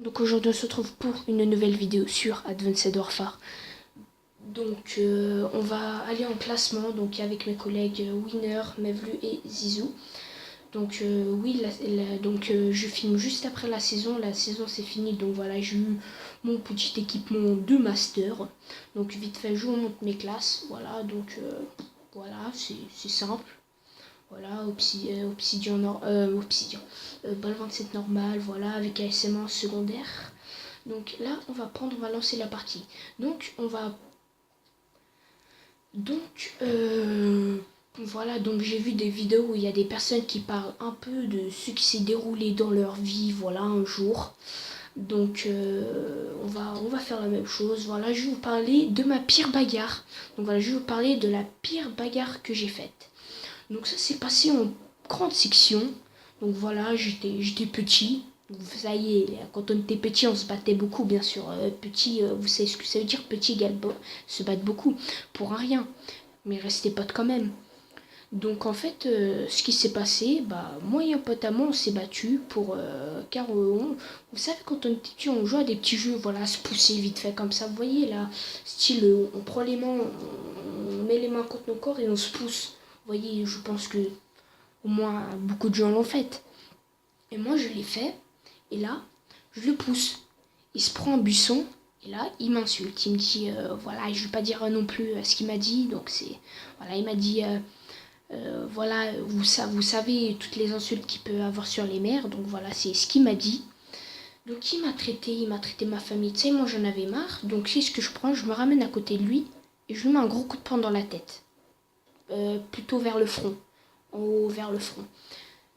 Donc aujourd'hui on se retrouve pour une nouvelle vidéo sur Advanced Warfare. Donc on va aller en classement donc avec mes collègues Winner, Mevlu et Zizou. Donc oui, je filme juste après la saison c'est fini, donc voilà, j'ai eu mon petit équipement de master. Donc vite fait je vous montre mes classes, voilà, donc voilà, c'est simple. Voilà, Ball 27 normal, voilà, avec ASM en secondaire. Donc là, on va lancer la partie. Voilà, donc j'ai vu des vidéos où il y a des personnes qui parlent un peu de ce qui s'est déroulé dans leur vie, voilà, un jour. Donc on va faire la même chose. Voilà, je vais vous parler de ma pire bagarre. Donc voilà, je vais vous parler de la pire bagarre que j'ai faite. Donc ça s'est passé en grande section. Donc voilà, j'étais petit. Ça y est, quand on était petit, on se battait beaucoup, bien sûr. Petit, vous savez ce que ça veut dire, petit égale se battre beaucoup, pour un rien. Mais rester potes quand même. Donc en fait, ce qui s'est passé, moi et un pote à moi, on s'est battu car vous savez, quand on était petit, on joue à des petits jeux, voilà, se pousser vite fait comme ça, vous voyez là, style, on prend les mains, on met les mains contre nos corps et on se pousse. Vous voyez, je pense que au moins beaucoup de gens l'ont fait. Et moi je l'ai fait, et là, je le pousse. Il se prend un buisson, et là, il m'insulte. Il me dit, voilà, je ne vais pas dire non plus ce qu'il m'a dit, donc c'est, voilà, il m'a dit, voilà, vous savez toutes les insultes qu'il peut avoir sur les mères, donc voilà, c'est ce qu'il m'a dit. Donc il m'a traité ma famille, tu sais, moi j'en avais marre, donc c'est ce que je prends, je me ramène à côté de lui, et je lui mets un gros coup de poing dans la tête. Plutôt vers le front, en haut vers le front.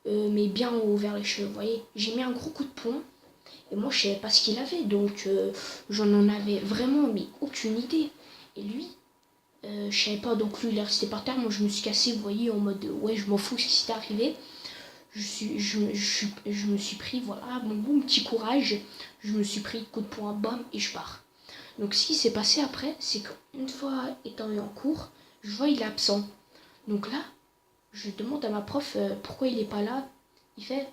Mais bien en haut vers les cheveux, vous voyez. J'ai mis un gros coup de poing, et moi je savais pas ce qu'il avait, donc j'en en avais vraiment mais aucune idée. Et lui, je savais pas, donc lui il est resté par terre, moi je me suis cassé, vous voyez, en mode ouais, je m'en fous ce qui s'est arrivé. Je me suis pris, voilà, mon bon petit courage, je me suis pris coup de poing, bam, et je pars. Donc ce qui s'est passé après, c'est qu'une fois étant en cours, je vois il est absent. Donc là, je demande à ma prof pourquoi il est pas là. Il fait,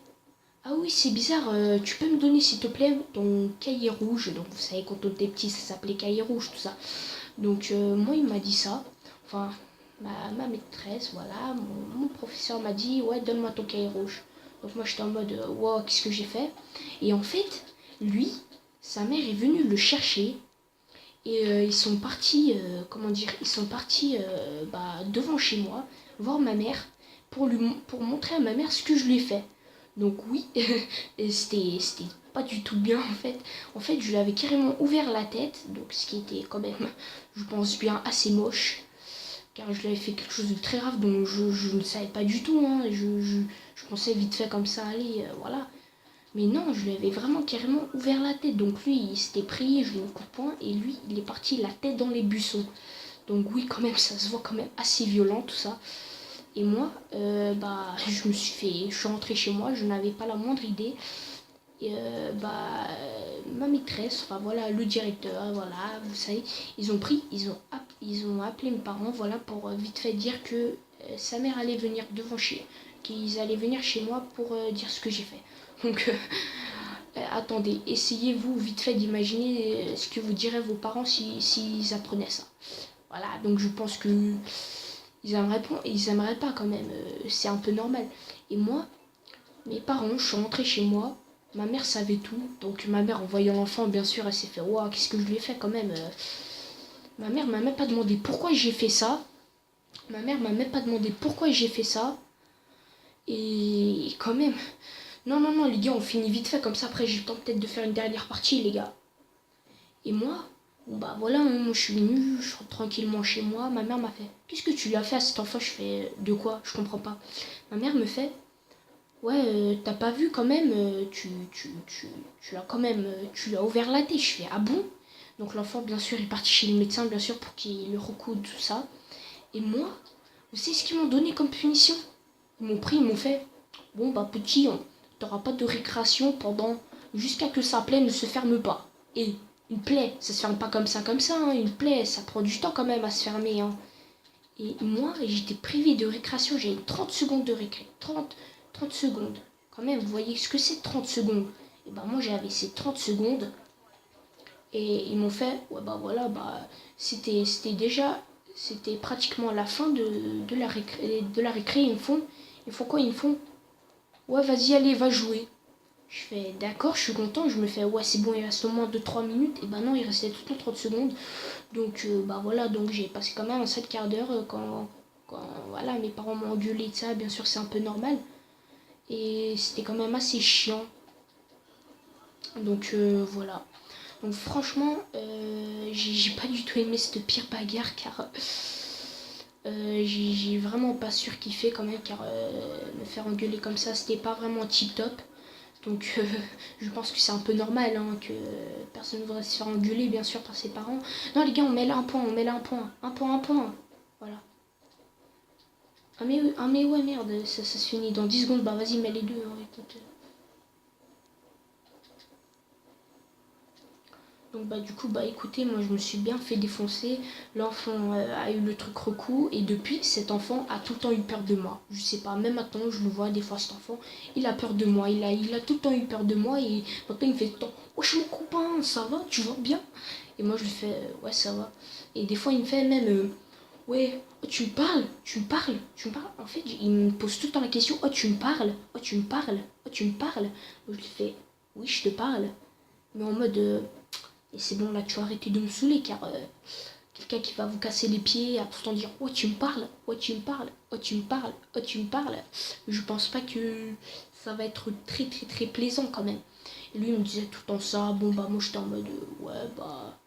ah oui, c'est bizarre, tu peux me donner s'il te plaît ton cahier rouge. Donc vous savez, quand on était petit, ça s'appelait cahier rouge, tout ça. Donc moi, il m'a dit ça. Enfin, ma maîtresse, voilà, mon professeur m'a dit, ouais, donne-moi ton cahier rouge. Donc moi, j'étais en mode, wow, qu'est-ce que j'ai fait? Et en fait, lui, sa mère est venue le chercher. Et ils sont partis, ils sont partis devant chez moi, voir ma mère, pour montrer à ma mère ce que je lui ai fait. Donc oui, c'était pas du tout bien en fait. En fait, je lui avais carrément ouvert la tête, donc ce qui était quand même, je pense bien, assez moche. Car je lui avais fait quelque chose de très grave dont je ne savais pas du tout. Hein. Je pensais vite fait comme ça, allez, voilà. Mais non, je lui avais vraiment carrément ouvert la tête. Donc lui, il s'était pris, je lui ai mis un coup de poing, et lui, il est parti la tête dans les buissons. Donc oui, quand même, ça se voit quand même assez violent tout ça. Et moi, je suis rentrée chez moi, je n'avais pas la moindre idée. Et ma maîtresse, enfin voilà, le directeur, voilà, vous savez, ils ont appelé mes parents, voilà, pour vite fait dire que sa mère allait venir qu'ils allaient venir chez moi pour dire ce que j'ai fait. Donc attendez, essayez-vous vite fait d'imaginer ce que vous diraient vos parents s'ils apprenaient ça. Voilà, donc je pense que ils aimeraient pas quand même, c'est un peu normal. Et moi, mes parents, je suis rentrée chez moi, ma mère savait tout, donc ma mère en voyant l'enfant, bien sûr, elle s'est fait, waouh, qu'est-ce que je lui ai fait quand même. Ma mère m'a même pas demandé pourquoi j'ai fait ça. Ma mère m'a même pas demandé pourquoi j'ai fait ça. Et quand même, non, non, non, les gars, on finit vite fait, comme ça, après, j'ai le temps peut-être de faire une dernière partie, les gars. Et moi, bon bah voilà, hein, moi je suis venue, je rentre tranquillement chez moi, ma mère m'a fait, qu'est-ce que tu lui as fait à cet enfant? Je fais, de quoi? Je comprends pas. Ma mère me fait, ouais, t'as pas vu quand même, tu l'as quand même, tu lui as ouvert la tête. Je fais, ah bon? Donc l'enfant, bien sûr, est parti chez le médecin, bien sûr, pour qu'il le recoude, tout ça. Et moi, vous savez ce qu'ils m'ont donné comme punition? Ils m'ont pris, ils m'ont fait, bon bah petit, t'auras pas de récréation jusqu'à que sa plaie ne se ferme pas. Et une plaie, ça se ferme pas comme ça, hein. Une plaie, ça prend du temps quand même à se fermer, hein. Et moi, j'étais privée de récréation, j'ai 30 secondes de récré. 30 secondes. Quand même, vous voyez ce que c'est 30 secondes. Et bah moi j'avais ces 30 secondes. Et ils m'ont fait, ouais bah voilà, bah c'était pratiquement la fin de la récré. Ils font quoi? Ils me font, ouais vas-y allez, va jouer. Je fais d'accord, je suis content, je me fais ouais c'est bon, il reste au moins 2-3 minutes. Et bah non, il restait tout le temps 30 secondes. Donc bah voilà, donc j'ai passé quand même un 7 quarts d'heure quand voilà, mes parents m'ont engueulé de ça, bien sûr c'est un peu normal. Et c'était quand même assez chiant. Donc voilà. Donc franchement, j'ai pas du tout aimé cette pire bagarre car j'ai vraiment pas surkiffé quand même car me faire engueuler comme ça c'était pas vraiment tip top. Donc je pense que c'est un peu normal hein, que personne ne voudrait se faire engueuler bien sûr par ses parents. Non les gars on met là un point, on met là un point. Un point, un point. Voilà. Ah mais ouais merde, ça se finit dans 10 secondes, bah vas-y mets les deux. Hein, écoute. Donc bah du coup bah écoutez moi je me suis bien fait défoncer. L'enfant a eu le truc recou et depuis cet enfant a tout le temps eu peur de moi. Je sais pas, même maintenant je le vois des fois cet enfant, il a peur de moi, il a tout le temps eu peur de moi et maintenant il me fait tout le temps wesh mon copain ça va, tu vas bien? Et moi je lui fais ouais ça va. Et des fois il me fait même ouais oh, tu me parles, tu me parles, tu me parles. En fait il me pose tout le temps la question oh tu me parles, oh tu me parles, oh tu me parles. Donc je lui fais oui je te parle. Mais en mode et c'est bon, là, tu vas arrêter de me saouler, car quelqu'un qui va vous casser les pieds à tout le temps dire oh, tu me parles, oh, tu me parles, oh, tu me parles, oh, tu me parles. Je pense pas que ça va être très, très, très plaisant quand même. Et lui, il me disait tout le temps ça. Bon, bah, moi, j'étais en mode ouais, bah.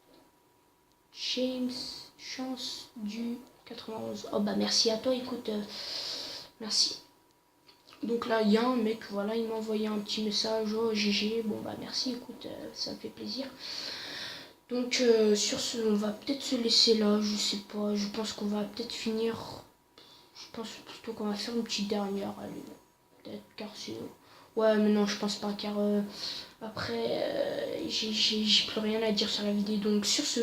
James, chance du 91. Oh, bah, merci à toi, écoute. Merci. Donc là, il y a un mec, voilà, il m'a envoyé un petit message. Oh, GG. Bon, bah, merci, écoute, ça me fait plaisir. Donc sur ce, on va peut-être se laisser là, je sais pas, je pense qu'on va peut-être finir, je pense plutôt qu'on va faire une petite dernière, allez, peut-être, car c'est... Ouais, mais non, je pense pas, car après, j'ai plus rien à dire sur la vidéo, donc sur ce,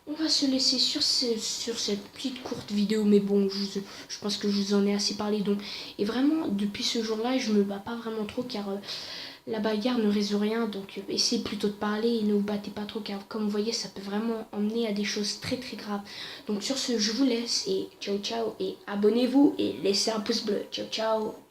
on va se laisser sur cette petite courte vidéo, mais bon, je pense que je vous en ai assez parlé, donc, et vraiment, depuis ce jour-là, je me bats pas vraiment trop, car... la bagarre ne résout rien, donc essayez plutôt de parler et ne vous battez pas trop, car comme vous voyez, ça peut vraiment emmener à des choses très très graves. Donc sur ce, je vous laisse et ciao ciao, et abonnez-vous et laissez un pouce bleu. Ciao ciao.